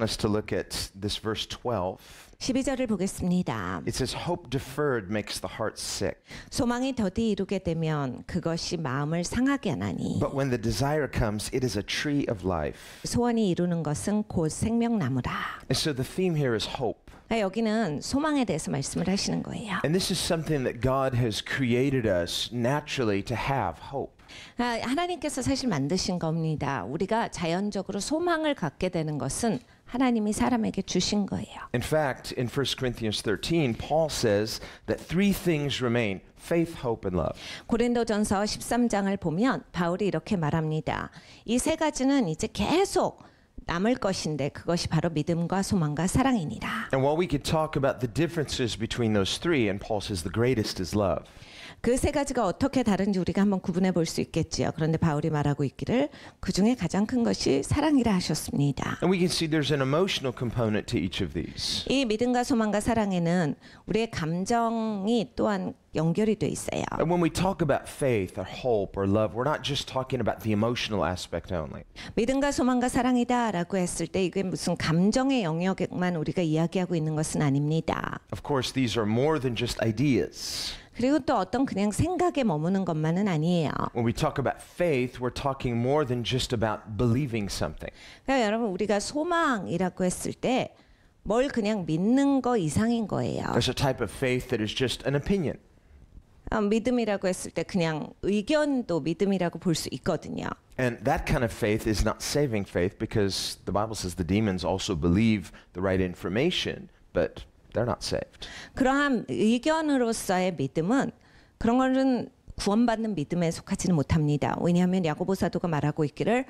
want us to look at this verse 12. 12절을 보겠습니다. It says, hope deferred makes the heart sick. 소망이 더디 이루게 되면 그것이 마음을 상하게 하나니 But when the desire comes, it is a tree of life. 소원이 이루는 것은 곧 생명나무라. And so the theme here is hope. 여기는 소망에 대해서 말씀을 하시는 거예요. And this is something that God has created us naturally to have hope. 하나님께서 사실 만드신 겁니다. 우리가 자연적으로 소망을 갖게 되는 것은 하나님이 사람에게 주신 거예요. In fact, in 1 Corinthians 13, Paul says that three things remain: faith, hope, and love. 고린도전서 13장을 보면 바울이 이렇게 말합니다. 이 세 가지는 이제 계속 남을 것인데 그것이 바로 믿음과 소망과 사랑이니라. And while we could talk about the differences between those three, and Paul says the greatest is love. 그 세 가지가 어떻게 다른지 우리가 한번 구분해 볼 수 있겠지요. 그런데 바울이 말하고 있기를 그 중에 가장 큰 것이 사랑이라 하셨습니다. And we can see there's an emotional component to each of these. 이 믿음과 소망과 사랑에는 우리의 감정이 또한 연결이 돼 있어요. And when we talk about faith or hope or love, we're not just talking about the emotional aspect only. 믿음과 소망과 사랑이다라고 했을 때 이게 무슨 감정의 영역만 우리가 이야기하고 있는 것은 아닙니다. Of course, these are more than just ideas. 그리고 또 어떤 그냥 생각에 머무는 것만은 아니에요. When we talk about faith, we're talking more than just about believing something. 그러니까 여러분 우리가 소망이라고 했을 때 뭘 그냥 믿는 거 이상인 거예요. There's a type of faith that is just an opinion. 믿음이라고 했을 때 그냥 의견도 믿음이라고 볼 수 있거든요. And that kind of faith is not saving faith because the Bible says the demons also believe the right information, but they're not saved. 그러한 의견으로서의 믿음은 그런 거는 구원받는 믿음에 속하지는 못합니다. 왜냐하면 야고보 사도가 말하고 있기를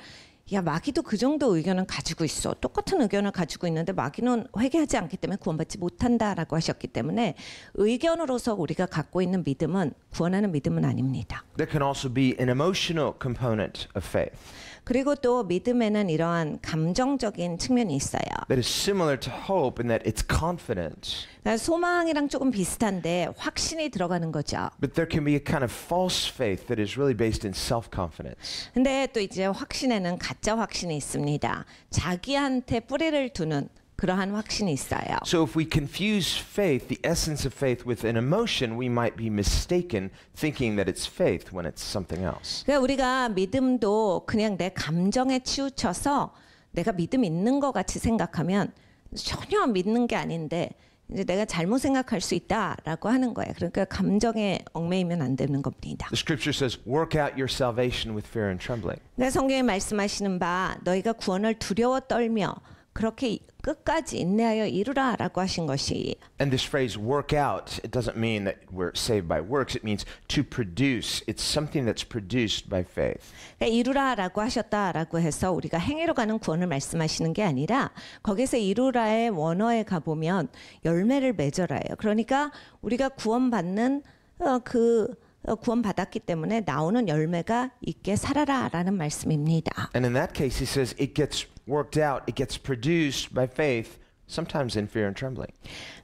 야 마귀도 그 정도 의견은 가지고 있어. 똑같은 의견을 가지고 있는데 마귀는 회개하지 않기 때문에 구원받지 못한다라고 하셨기 때문에 의견으로서 우리가 갖고 있는 믿음은 구원하는 믿음은 아닙니다. There can also be an emotional component of faith. 그리고 또 믿음에는 이러한 감정적인 측면이 있어요. That is similar to hope in that it's confident. 그러니까 소망이랑 조금 비슷한데 확신이 들어가는 거죠. But there can be a kind of false faith that is really based in self-confidence. 근데 또 이제 확신에는 가짜 확신이 있습니다. 자기한테 뿌리를 두는 그러한 확신이 있어요. So if we confuse faith, the essence of faith, with an emotion, we might be mistaken thinking that it's faith when it's something else. 그러니까 우리가 믿음도 그냥 내 감정에 치우쳐서 내가 믿음 있는 것 같이 생각하면 전혀 믿는 게 아닌데 이제 내가 잘못 생각할 수 있다라고 하는 거예요. 그러니까 감정에 얽매이면 안 되는 겁니다. The scripture says, work out your salvation with fear and trembling. 그러니까 성경에 말씀하시는 바 너희가 구원을 두려워 떨며 그렇게 끝까지 인내하여 이루라라고 하신 것이. And this phrase work out, it doesn't mean that we're saved by works. It means to produce. It's something that's produced by faith. 그러니까 이루라라고 하셨다라고 해서 우리가 행위로 가는 구원을 말씀하시는 게 아니라 거기서 이루라의 원어에 가보면 열매를 맺어라예요. 그러니까 우리가 구원받는 구원받았기 때문에 나오는 열매가 있게 살아라라는 말씀입니다. And in that case, he says it gets worked out, it gets produced by faith, sometimes in fear and trembling.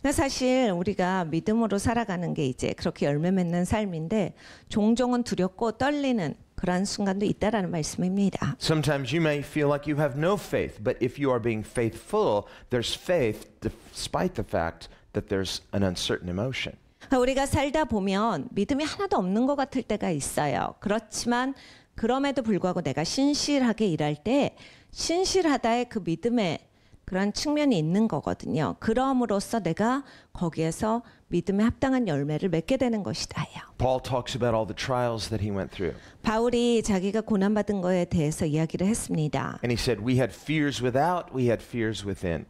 그러니까 사실 우리가 믿음으로 살아가는 게 이제 그렇게 열매 맺는 삶인데 종종은 두렵고 떨리는 그런 순간도 있다라는 말씀입니다. Sometimes you may feel like you have no faith, but if you are being faithful, there's faith despite the fact that there's an uncertain emotion. 우리가 살다 보면 믿음이 하나도 없는 것 같을 때가 있어요. 그렇지만 그럼에도 불구하고 내가 신실하게 일할 때 신실하다의 그 믿음의 그런 측면이 있는 거거든요. 그럼으로써 내가 거기에서 믿음에 합당한 열매를 맺게 되는 것이다요. Paul talks about all the trials that he went through. 바울이 자기가 고난받은 거에 대해서 이야기를 했습니다. And he said, we had fears without, we had fears within.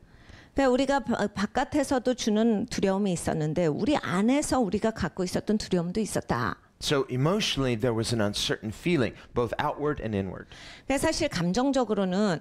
그러니까 우리가 바깥에서도 주는 두려움이 있었는데 우리 안에서 우리가 갖고 있었던 두려움도 있었다. So emotionally there was an uncertain feeling, both outward and inward. 그러니까 사실 감정적으로는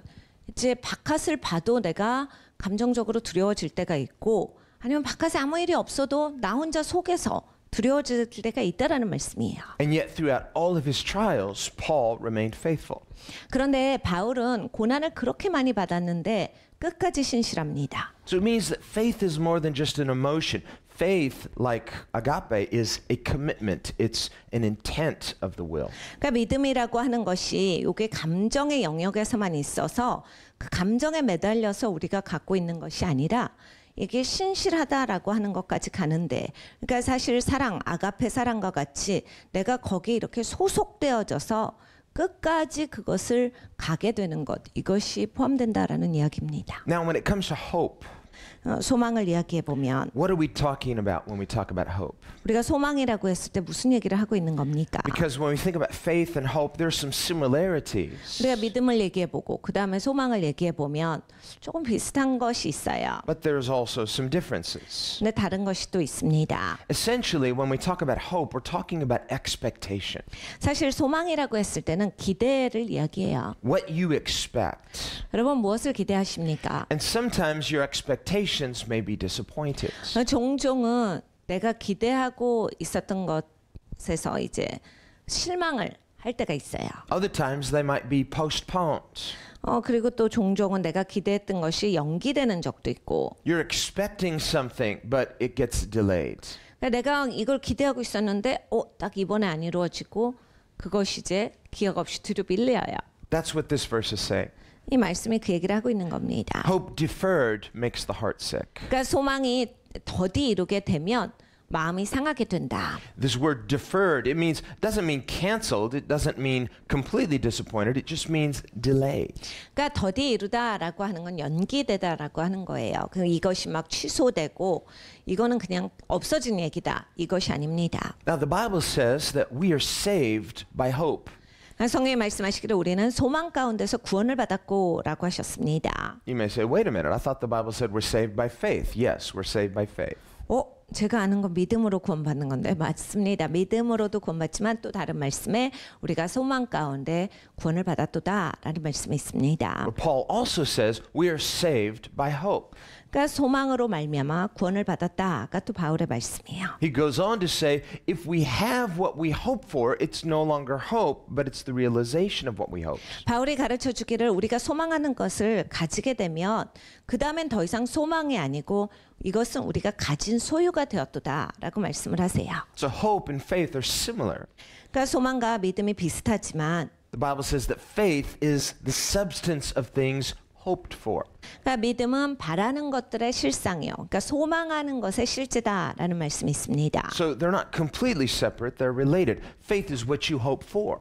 이제 바깥을 봐도 내가 감정적으로 두려워질 때가 있고 아니면 바깥에 아무 일이 없어도 나 혼자 속에서 두려워질 때가 있다라는 말씀이에요. And yet throughout all of his trials, Paul remained faithful. 그런데 바울은 고난을 그렇게 많이 받았는데 끝까지 신실합니다. So it means that faith is more than just an emotion. Faith, like agape, is a commitment. It's an intent of the will. 그러니까 믿음이라고 하는 것이 이게 감정의 영역에서만 있어서 그 감정에 매달려서 우리가 갖고 있는 것이 아니라 이게 신실하다라고 하는 것까지 가는데, 그러니까 사실 사랑, 아가페 사랑과 같이 내가 거기에 이렇게 소속되어져서 끝까지 그것을 가게 되는 것, 이것이 포함된다라는 이야기입니다. Now, when it comes to hope, 소망을 이야기해 보면 what are we talking about when we talk about hope? 우리가 소망이라고 했을 때 무슨 얘기를 하고 있는 겁니까? Because when we think about faith and hope, there's some similarities. 우리가 믿음을 얘기해 보고 그 다음에 소망을 얘기해 보면 조금 비슷한 것이 있어요. But there's also some differences. 근데 다른 것이 또 있습니다. Essentially, when we talk about hope, we're talking about expectation. 사실 소망이라고 했을 때는 기대를 이야기해요. What you expect. 여러분 무엇을 기대하십니까? And sometimes your expectations may be disappointed. 종종은 내가 기대하고 있었던 것에서 이제 실망을 할 때가 있어요. Other times they might be postponed. 그리고 또 종종은 내가 기대했던 것이 연기되는 적도 있고. You're expecting something, but it gets delayed. 그러니까 내가 이걸 기대하고 있었는데, 딱 이번에 안 이루어지고 그것이 이제 기억 없이 뒤로 밀려요. That's what this verse is saying. 이 말씀이 그 얘기를 하고 있는 겁니다. Hope deferred makes the heart sick. 그러니까 소망이 더디 이루게 되면 마음이 상하게 된다. This word deferred, doesn't mean canceled. It doesn't mean completely disappointed. It just means delayed. 그러니까 더디 이루다라고 하는 건 연기되다라고 하는 거예요. 이것이 막 취소되고 이거는 그냥 없어진 얘기다. 이것이 아닙니다. Now the Bible says that we are saved by hope. 성경이 말씀하시기를 우리는 소망 가운데서 구원을 받았고라고 하셨습니다. You may say, wait a minute. I thought the Bible said we're saved by faith. Yes, we're saved by faith. 제가 아는 건 믿음으로 구원받는 건데 맞습니다. 믿음으로도 구원받지만 또 다른 말씀에 우리가 소망 가운데 구원을 받았도다라는 말씀이 있습니다. But Paul also says we are saved by hope. 그러니까 소망으로 말미암아 구원을 받았다가 또 바울의 말씀이에요. He goes on to say, if we have what we hope for, it's no longer hope, but it's the realization of what we hope. 바울이 가르쳐 주기를 우리가 소망하는 것을 가지게 되면 그 다음엔 더 이상 소망이 아니고 이것은 우리가 가진 소유가 되었도다라고 말씀을 하세요. So hope and faith are similar. 그러니까 소망과 믿음이 비슷하지만 The Bible says that faith is the substance of things hoped for. 그러니까 믿음은 바라는 것들의 실상이요. 그러니까 소망하는 것의 실제다라는 말씀이 있습니다. So they're not completely separate, they're related. Faith is what you hope for.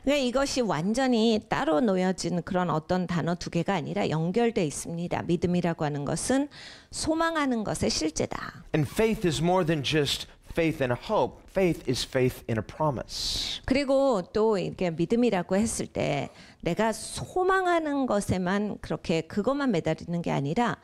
그러니까 이것이 완전히 따로 놓여진 그런 어떤 단어 두 개가 아니라 연결돼 있습니다. 믿음이라고 하는 것은 소망하는 것의 실제다. And faith is more than just faith and a hope. Faith is faith in a promise. 그리고 또 이렇게 믿음이라고 했을 때 내가 소망하는 것에만 그렇게 그것만 매달리는 게 아니라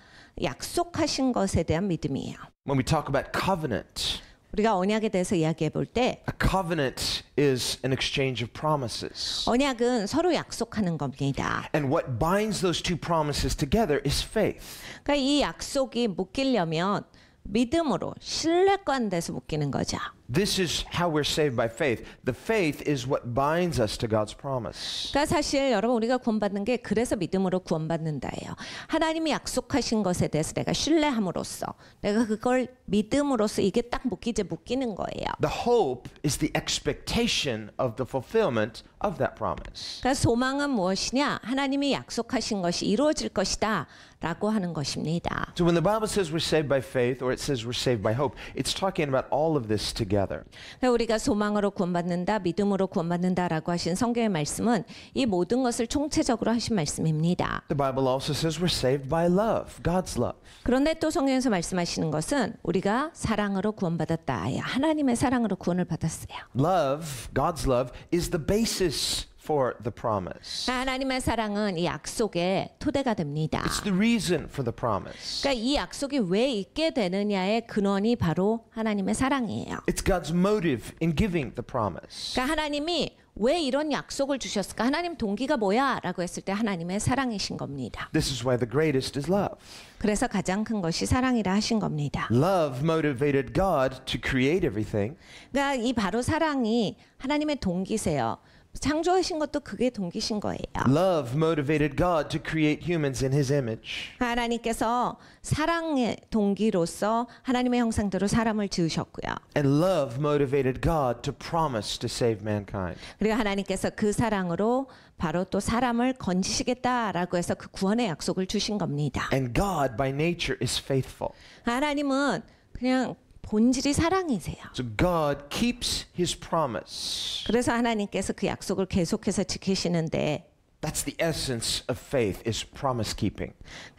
약속하신 것에 대한 믿음이에요. When we talk about covenant, 우리가 언약에 대해서 이야기해 볼 때 a covenant is an exchange of promises. 언약은 서로 약속하는 겁니다. And what binds those two promises together is faith. 그러니까 이 약속이 묶이려면 믿음으로 신뢰관돼서 묶이는 거죠. This is how we're saved by faith. The faith is what binds us to God's promise. 그러니까 사실 여러분 우리가 구원받는 게 그래서 믿음으로 구원받는다예요. 하나님이 약속하신 것에 대해서 내가 신뢰함으로써 내가 그걸 믿음으로써 이게 딱 묶이는 거예요. The hope is the expectation of the fulfillment of that promise. 그러니까 소망은 무엇이냐? 하나님이 약속하신 것이 이루어질 것이다 라고 하는 것입니다. So when the Bible says we're saved by faith or it says we're saved by hope, it's talking about all of this together. 그러니까 우리가 소망으로 구원받는다, 믿음으로 구원받는다라고 하신 성경의 말씀은 이 모든 것을 총체적으로 하신 말씀입니다. The Bible also says we're saved by love, God's love. 그런데 또 성경에서 말씀하시는 것은 우리가 사랑으로 구원받았다. 하나님의 사랑으로 구원을 받았어요. Love, God's love, is the basis for the promise. 하나님의 사랑은 이 약속의 토대가 됩니다. It's the reason for the promise. 그러니까 이 약속이 왜 있게 되느냐의 근원이 바로 하나님의 사랑이에요. It's God's motive in giving the promise. 그러니까 하나님이 왜 이런 약속을 주셨을까? 하나님 동기가 뭐야? 라고 했을 때 하나님의 사랑이신 겁니다. This is why the greatest is love. 그래서 가장 큰 것이 사랑이라 하신 겁니다. Love motivated God to create everything. 그러니까 이 바로 사랑이 하나님의 동기세요. 창조하신 것도 그게 동기신 거예요. Love motivated God to create humans in his image. 하나님께서 사랑의 동기로서 하나님의 형상대로 사람을 지으셨고요. And love motivated God to promise to save mankind. 그리고 하나님께서 그 사랑으로 바로 또 사람을 건지시겠다라고 해서 그 구원의 약속을 주신 겁니다. And God by nature is faithful. 하나님은 그냥 본질이 사랑이세요. So God keeps his promise. 그래서 하나님께서 그 약속을 계속해서 지키시는데 That's the essence of faith is promise keeping.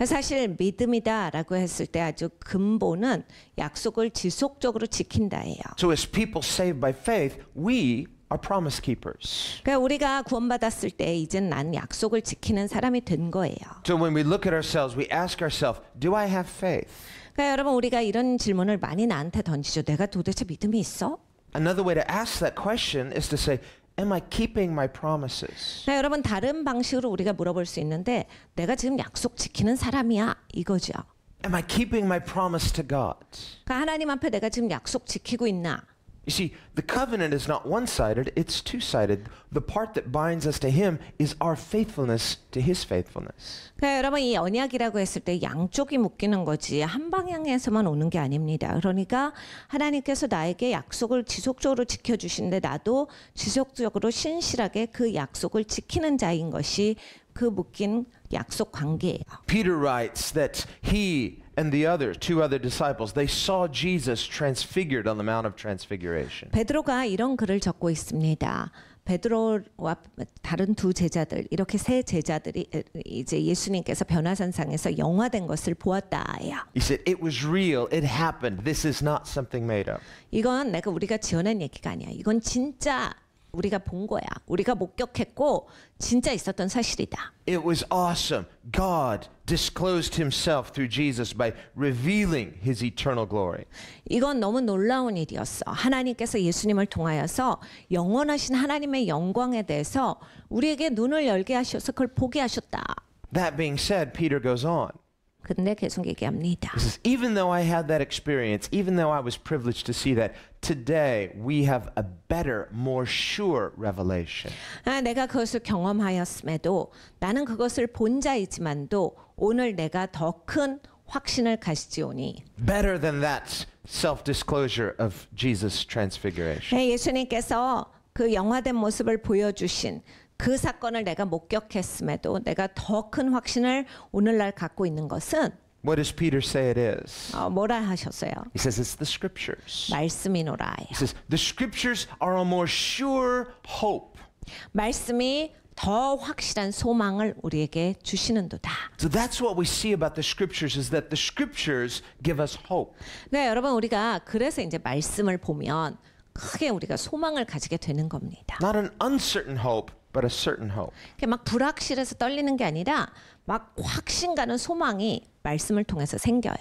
사실 믿음이다라고 했을 때 아주 근본은 약속을 지속적으로 지킨다예요. So as people saved by faith, we are promise keepers. 그러니까 우리가 구원받았을 때 이젠 난 약속을 지키는 사람이 된 거예요. So when we look at ourselves, we ask ourselves, do I have faith? 그러니까 여러분 우리가 이런 질문을 많이 나한테 던지죠. 내가 도대체 믿음이 있어? Another way to ask that question is to say, am I keeping my promises? 그러니까 여러분 다른 방식으로 우리가 물어볼 수 있는데 내가 지금 약속 지키는 사람이야 이거죠. Am I keeping my promise to God? 그러니까 하나님 앞에 내가 지금 약속 지키고 있나? You see, the covenant is not one-sided, it's two-sided. The part that binds us to him is our faithfulness to his faithfulness. 그러니까 여러분 이 언약이라고 했을 때 양쪽이 묶이는 거지 한 방향에서만 오는 게 아닙니다. 그러니까 하나님께서 나에게 약속을 지속적으로 지켜주시는데 나도 지속적으로 신실하게 그 약속을 지키는 자인 것이 그 묶인 약속 관계예요. Peter writes that he and the two other disciples, they saw Jesus transfigured on the Mount of Transfiguration. 베드로가 이런 글을 적고 있습니다. 베드로와 다른 두 제자들 이렇게 세 제자들이 이제 예수님께서 변화산상에서 영화된 것을 보았다예요. He said, it was real, it happened. This is not something made up. 이건 우리가 지어낸 얘기가 아니야. 이건 진짜 우리가 본 거야. 우리가 목격했고 진짜 있었던 사실이다. It was awesome. God disclosed himself through Jesus by revealing his eternal glory. 이건 너무 놀라운 일이었어. 하나님께서 예수님을 통하여서 영원하신 하나님의 영광에 대해서 우리에게 눈을 열게 하셔서 그걸 보게 하셨다. That being said, Peter goes on. 근데 계속 얘기합니다. He says, even though I had that experience, even though I was privileged to see that, today we have a better, more sure revelation. 내가 그것을 경험하였음에도 나는 그것을 본 자이지만도 오늘 내가 더 큰 확신을 가지오니. Better than that self-disclosure of Jesus' transfiguration. 예수님께서 그 영화된 모습을 보여주신 그 사건을 내가 목격했음에도 내가 더 큰 확신을 오늘날 갖고 있는 것은 What does Peter say it is? 뭐라 하셨어요? He says it's the scriptures. 말씀이노라. He says the scriptures are a more sure hope. 말씀이 더 확실한 소망을 우리에게 주시는도다. So that's what we see about the scriptures is that the scriptures give us hope. 네, 여러분 우리가 그래서 이제 말씀을 보면 크게 우리가 소망을 가지게 되는 겁니다. Not an uncertain hope, but a certain hope. 막 불확실해서 떨리는 게 아니라 막 확신 가는 소망이 말씀을 통해서 생겨요.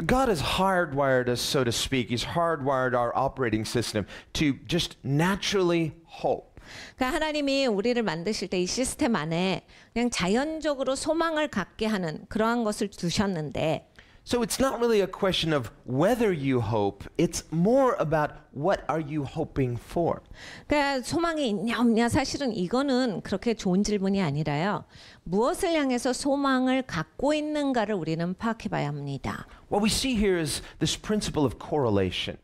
God has hardwired us, so to speak. He's hardwired our operating system to just naturally hope. 그러니까 하나님이 우리를 만드실 때 이 시스템 안에 그냥 자연적으로 소망을 갖게 하는 그러한 것을 두셨는데 So it's not really a question of whether you hope. It's more about what are you hoping for. 그러니까 소망이 있냐 없냐 사실은 이거는 그렇게 좋은 질문이 아니라요. 무엇을 향해서 소망을 갖고 있는가를 우리는 파악해 봐야 합니다. What we see here is this principle of correlation,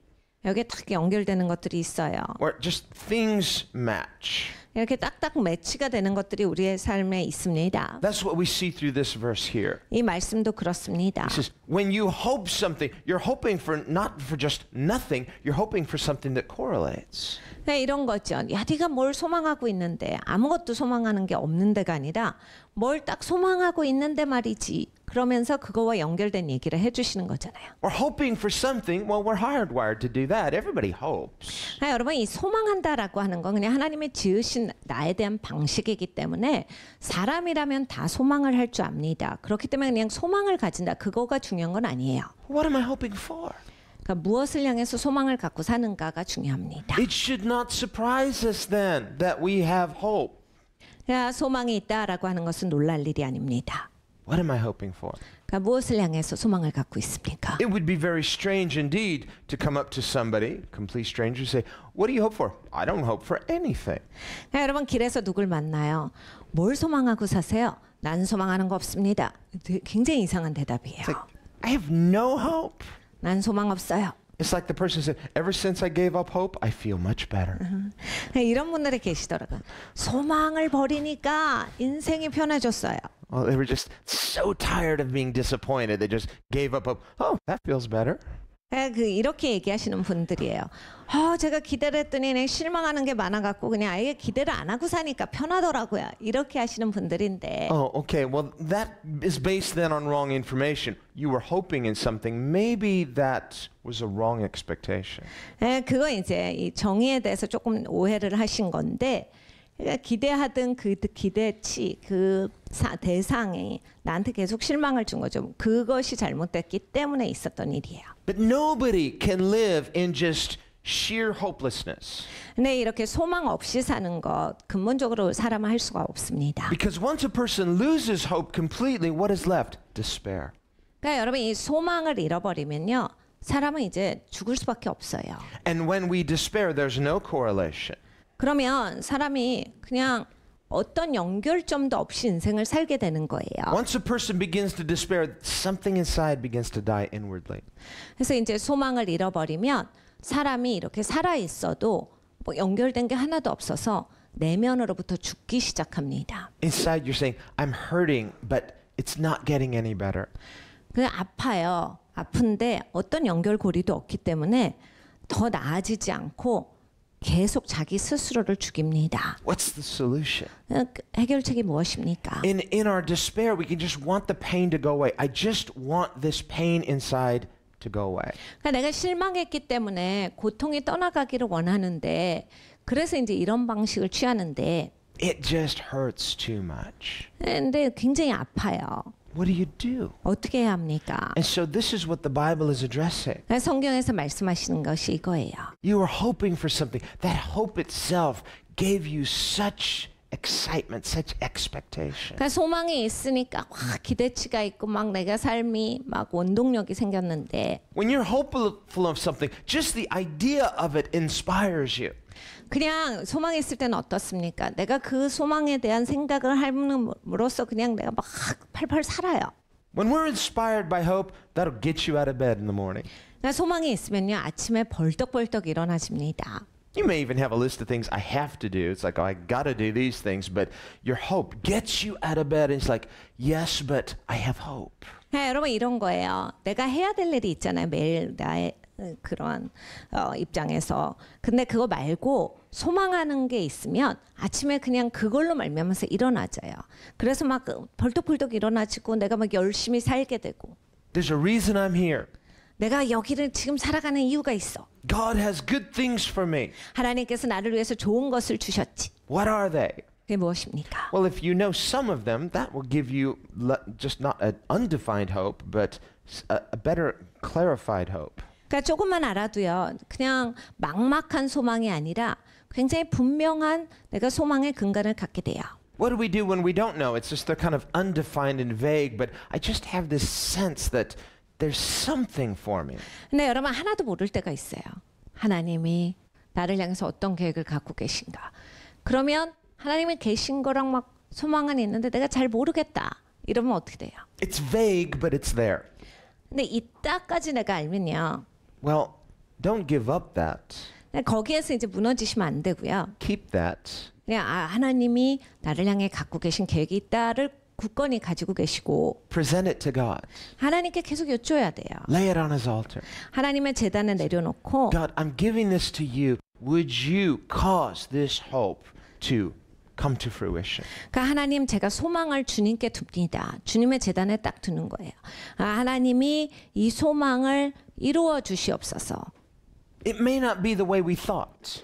여기에 딱 연결되는 것들이 있어요. where just things match. 이렇게 딱딱 매치가 되는 것들이 우리의 삶에 있습니다. That's what we see through this verse here. 이 말씀도 그렇습니다. It says, when you hope something, you're hoping for not for just nothing, you're hoping for something that correlates. 네, 이런 거죠. 야, 네가 뭘 소망하고 있는데 아무것도 소망하는 게 없는 데가 아니라 뭘 딱 소망하고 있는데 말이지. 그러면서 그거와 연결된 얘기를 해주시는 거잖아요. We're hoping for something. Well, we're hardwired to do that. Everybody hopes. 여러분 이 소망한다라고 하는 건 그냥 하나님의 지으신 나에 대한 방식이기 때문에 사람이라면 다 소망을 할 줄 압니다. 그렇기 때문에 그냥 소망을 가진다. 그거가 중요한 건 아니에요. What am I hoping for? 그러니까 무엇을 향해서 소망을 갖고 사는가가 중요합니다. It should not surprise us then that we have hope. 소망이 있다라고 하는 것은 놀랄 일이 아닙니다. What am I hoping for? 그러니까 무엇을 향해서 소망을 갖고 있습니까? It would be very strange indeed to come up to somebody, complete stranger, and say, "What do you hope for?" "I don't hope for anything." 그러니까 여러분 길에서 누굴 만나요? 뭘 소망하고 사세요? 난 소망하는 거 없습니다. 굉장히 이상한 대답이에요. It's like, I have no hope. 난 소망 없어요. It's like the person said, "Ever since I gave up hope, I feel much better." 이런 분들이 계시더라고요. 소망을 버리니까 인생이 편해졌어요. Well, they were just so tired of being disappointed. They just gave up hope. Oh, that feels better. 이렇게 얘기하시는 분들이에요. 제가 기대를 했더니 그냥 실망하는 게 많아갖고 그냥 아예 기대를 안 하고 사니까 편하더라고요. 이렇게 하시는 분들인데. Oh, okay. Well, that is based then on wrong information. You were hoping in something. Maybe that was a wrong expectation. 그거 이제 이 정의에 대해서 조금 오해를 하신 건데 그러니까 기대하던 그 기대치 그 대상이 나한테 계속 실망을 준 거죠. 그것이 잘못됐기 때문에 있었던 일이에요. But nobody can live in just sheer hopelessness. 근데 이렇게 소망 없이 사는 것 근본적으로 사람은 할 수가 없습니다. Because once a person loses hope completely, what is left? Despair. 그러니까 여러분 이 소망을 잃어버리면요. 사람은 이제 죽을 수밖에 없어요. And when we despair, there's no correlation. 그러면 사람이 그냥 어떤 연결점도 없이 인생을 살게 되는 거예요. Once a person begins to despair, something inside begins to die inwardly. 그래서 이제 소망을 잃어버리면 사람이 이렇게 살아 있어도 뭐 연결된 게 하나도 없어서 내면으로부터 죽기 시작합니다. Inside you're saying, I'm hurting, but it's not getting any better. 그냥 아파요. 아픈데 어떤 연결고리도 없기 때문에 더 나아지지 않고 계속 자기 스스로를 죽입니다. What's the solution? 해결책이 무엇입니까? In our despair, we can just want the pain to go away. I just want this pain inside to go away. 그러니까 내가 실망했기 때문에 고통이 떠나가기를 원하는데 그래서 이제 이런 방식을 취하는데 It just hurts too much. 근데 굉장히 아파요. What do you do? 어떻게 해야 합니까? And so this is what the Bible is addressing. 그러니까 성경에서 말씀하시는 것이 이거예요. You were hoping for something. That hope itself gave you such excitement, such expectation. 그러니까 소망이 있으니까 와 기대치가 있고 막 내가 삶이 막 원동력이 생겼는데 When you're hopeful of something, just the idea of it inspires you. 그냥 소망이 있을 때는 어떻습니까? 내가 그 소망에 대한 생각을 함으로써 그냥 내가 막 팔팔 살아요. When we're inspired by hope, that'll get you out of bed in the morning. 그러니까 소망이 있으면요 아침에 벌떡벌떡 일어나집니다. You may even have a list of things I have to do. It's like, oh, I gotta do these things, but your hope gets you out of bed and it's like, yes, but I have hope. 여러분 이런 거예요. 내가 해야 될 일이 있잖아요. 매일 나의 그런 입장에서. 근데 그거 말고 소망하는 게 있으면 아침에 그냥 그걸로 말미암아서 일어나져요. 그래서 막 벌떡벌떡 일어나지고 내가 막 열심히 살게 되고. There's a reason I'm here. 내가 여기를 지금 살아가는 이유가 있어. God has good things for me. 하나님께서 나를 위해서 좋은 것을 주셨지. What are they? 그게 무엇입니까? Well, if you know some of them, that will give you just not an undefined hope, but a better clarified hope. 그러니까 조금만 알아도요. 그냥 막막한 소망이 아니라 굉장히 분명한 내가 소망의 근간을 갖게 돼요. What do we do when we don't know? It's just they're kind of undefined and vague, but I just have this sense that there's something for me. 근데 여러분 하나도 모를 때가 있어요. 하나님이 나를 향해서 어떤 계획을 갖고 계신가. 그러면 하나님이 계신 거랑 막 소망은 있는데 내가 잘 모르겠다. 이러면 어떻게 돼요? It's vague, but it's there. 근데 이따까지 내가 알면요. Well, don't give up that. 거기에서 이제 무너지시면 안 되고요. Keep that. 그냥 하나님이 나를 향해 갖고 계신 계획이 있다를 굳건히 가지고 계시고 Present it to God. 하나님께 계속 여쭤야 돼요. Lay it on His altar. 하나님의 제단에 내려놓고 God, I'm giving this to you. Would you cause this hope to come to fruition? 그러니까 하나님 제가 소망을 주님께 둡니다. 주님의 제단에 딱 두는 거예요. 하나님이 이 소망을 이루어 주시옵소서. It may not be the way we thought,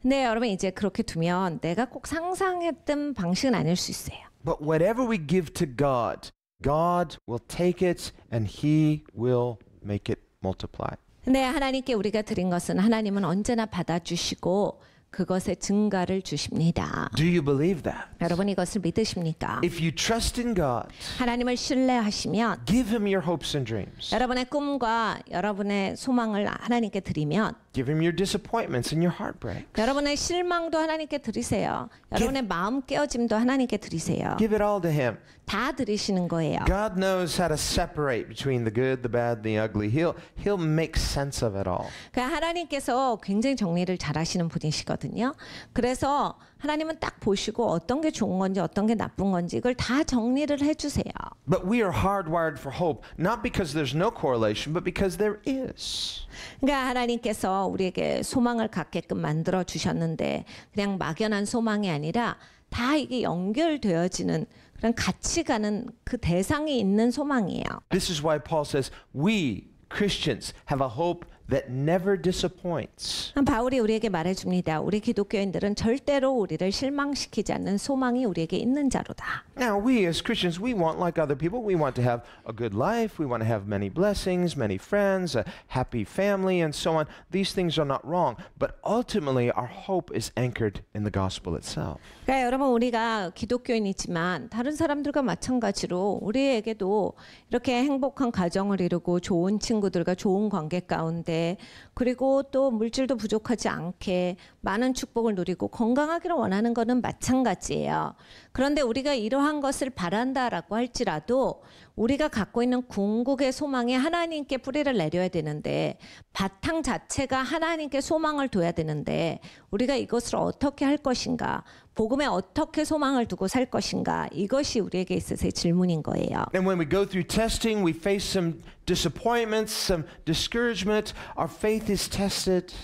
근데 여러분 이제 그렇게 두면 내가 꼭 상상했던 방식은 아닐 수 있어요. but whatever we give to God, God will take it and He will make it multiply. 근데 하나님께 우리가 드린 것은 하나님은 언제나 받아주시고 그것의 증가를 주십니다. Do you believe that? 여러분 이것을 믿으십니까? If you trust in God, 하나님을 신뢰하시면 give him your hopes and dreams. 여러분의 꿈과 여러분의 소망을 하나님께 드리면 Give him your disappointments and your heartbreaks. 여러분의 실망도 하나님께 드리세요. 여러분의 마음 깨어짐도 하나님께 드리세요. Give it all to him. 다 드리시는 거예요. God knows how to separate between the good, the bad, the ugly. He'll make sense of it all. 그러니까 하나님께서 굉장히 정리를 잘하시는 분이시거든요. 그래서 하나님은 딱 보시고 어떤 게 좋은 건지 어떤 게 나쁜 건지 이걸 다 정리를 해주세요. But we are hardwired for hope, not because there's no correlation, but because there is. 그러니까 하나님께서 우리에게 소망을 갖게끔 만들어 주셨는데 그냥 막연한 소망이 아니라 다 이게 연결되어지는 그런 같이 가는 그 대상이 있는 소망이에요. This is why Paul says, we Christians have a hope that never disappoints. 바울이 우리에게 말해줍니다. 우리 기독교인들은 절대로 우리를 실망시키지 않는 소망이 우리에게 있는 자로다. Now, we as Christians, we want, like other people, we want to have a good life, we want to have many blessings, many friends, a happy family, and so on. These things are not wrong, but ultimately our hope is anchored in the gospel itself. 그러니까 여러분 우리가 기독교인이지만 다른 사람들과 마찬가지로 우리에게도 이렇게 행복한 가정을 이루고 좋은 친구들과 좋은 관계 가운데 그리고 또 물질도 부족하지 않게 많은 축복을 누리고 건강하기를 원하는 것은 마찬가지예요. 그런데 우리가 이러한 것을 바란다라고 할지라도 우리가 갖고 있는 궁극의 소망이 하나님께 뿌리를 내려야 되는데 바탕 자체가 하나님께 소망을 둬야 되는데 우리가 이것을 어떻게 할 것인가 복음에 어떻게 소망을 두고 살 것인가 이것이 우리에게 있어서의 질문인 거예요. And when we go through testing, we face some disappointments, some discouragement. Our faith is tested.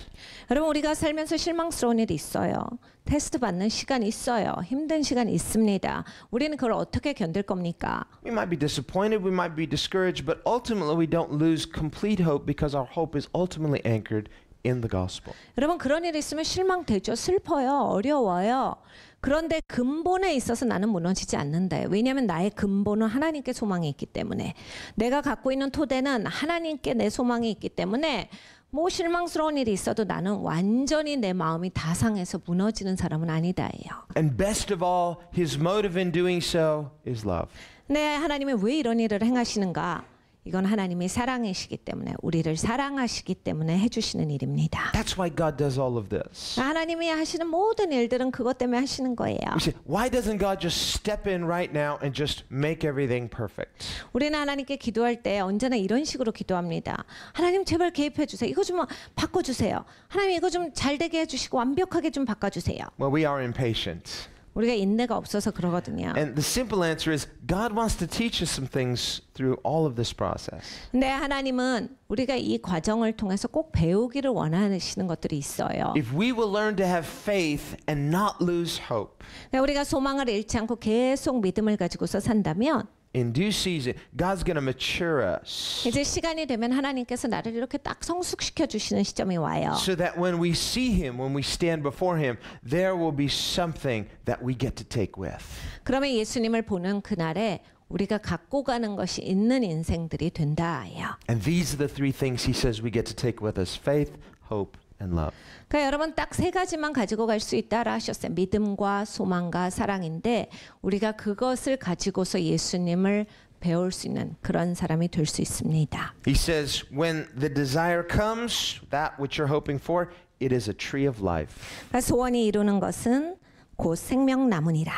여러분 우리가 살면서 실망스러운 일이 있어요. 테스트 받는 시간이 있어요. 힘든 시간이 있습니다. 우리는 그걸 어떻게 견딜 겁니까? We might be disappointed, we might be discouraged, but ultimately we don't lose complete hope because our hope is ultimately anchored in the gospel. 여러분 그런 일이 있으면 실망되죠. 슬퍼요. 어려워요. 그런데 근본에 있어서 나는 무너지지 않는다. 왜냐하면 나의 근본은 하나님께 소망이 있기 때문에 내가 갖고 있는 토대는 하나님께 내 소망이 있기 때문에 뭐 실망스러운 일이 있어도 나는 완전히 내 마음이 다 상해서 무너지는 사람은 아니다예요. And best of all, his motive in doing so is love. 네, 하나님이 왜 이런 일을 행하시는가? 이건 하나님이 사랑이시기 때문에 우리를 사랑하시기 때문에 해주시는 일입니다. That's why God does all of this. 하나님이 하시는 모든 일들은 그것 때문에 하시는 거예요. We say, why doesn't God just step in right now and just make everything perfect? 우리는 하나님께 기도할 때 언제나 이런 식으로 기도합니다. 하나님 제발 개입해 주세요. 이거 좀 바꿔주세요. 하나님 이거 좀 잘 되게 해주시고 완벽하게 좀 바꿔주세요. Well, we are impatient. 우리가 인내가 없어서 그러거든요. And the simple answer is God wants to teach us some things through all of this process. 근데 하나님은 우리가 이 과정을 통해서 꼭 배우기를 원하시는 것들이 있어요. If we will learn to have faith and not lose hope, 그러니까 우리가 소망을 잃지 않고 계속 믿음을 가지고서 산다면 in due season, God's going to mature us 이제 시간이 되면 하나님께서 나를 이렇게 딱 성숙시켜 주시는 시점이 와요. so that when we see Him, when we stand before Him, there will be something that we get to take with. 그러면 예수님을 보는 그날에 우리가 갖고 가는 것이 있는 인생들이 된다예요. And these are the three things He says we get to take with us: faith, hope, and love. 그러니까 여러분 딱 세 가지만 가지고 갈 수 있다라 하셨어요. 믿음과 소망과 사랑인데 우리가 그것을 가지고서 예수님을 배울 수 있는 그런 사람이 될 수 있습니다. He says, when the desire comes, that which you're hoping for, it is a tree of life. 그러니까 소원이 이루는 것은 곧 생명나무니라.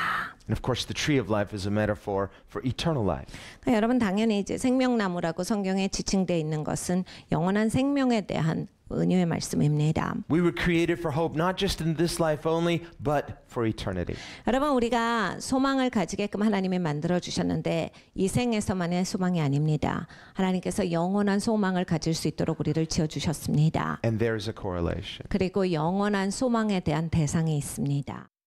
And of course, the tree of life is a metaphor for eternal life. 그러니까 여러분 당연히 이제 생명나무라고 성경에 지칭되어 있는 것은 영원한 생명에 대한 은혜의 말씀입니다. We were created for hope, not just in this life only, but for eternity. 여러분 우리가 소망을 가지게끔 하나님이 만들어 주셨는데 이 생에서만의 소망이 아닙니다. 하나님께서 영원한 소망을 가질 수 있도록 우리를 지어 주셨습니다. And there's a correlation. 그리고 영원한 소망에 대한 대상이 있습니다.